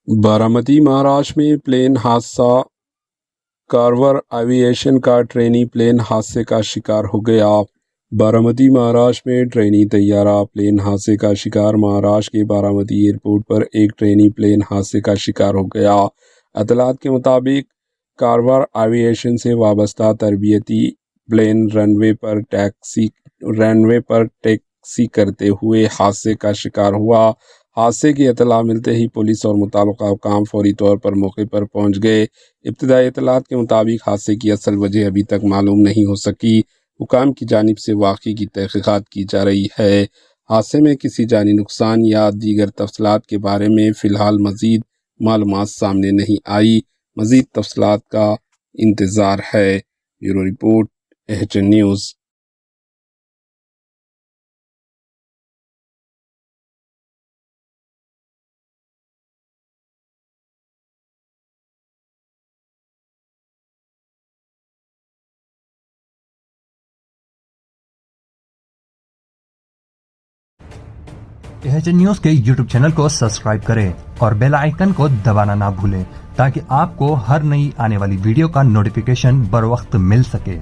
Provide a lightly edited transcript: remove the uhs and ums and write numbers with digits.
बारामती महाराष्ट्र में प्लेन हादसा। कारवार एविएशन का ट्रेनी प्लेन हादसे का शिकार हो गया। बारामती महाराष्ट्र में ट्रेनी तैयारा प्लेन हादसे का शिकार। महाराष्ट्र के बारामती एयरपोर्ट पर एक ट्रेनी प्लेन हादसे का शिकार हो गया। इत्तलात के मुताबिक कारवार एविएशन से वाबस्ता तरबियती प्लेन रनवे पर टैक्सी करते हुए हादसे का शिकार हुआ। हादसे की इत्तला मिलते ही पुलिस और मुताल्लिका हुकाम फौरी तौर पर मौके पर पहुंच गए। इब्तदाई इत्तलात के मुताबिक हादसे की असल वजह अभी तक मालूम नहीं हो सकी। हुकाम की जानिब से वाक़े की तहक़ीक़ात की जा रही है। हादसे में किसी जानी नुकसान या दीगर तफसीलात के बारे में फ़िलहाल मज़ीद मालूमात सामने नहीं आई। मज़ीद तफसीलात का इंतज़ार है। Bureau report HN news. HN news के यूट्यूब चैनल को सब्सक्राइब करें और बेल आइकन को दबाना ना भूलें ताकि आपको हर नई आने वाली वीडियो का नोटिफिकेशन बर वक्त मिल सके।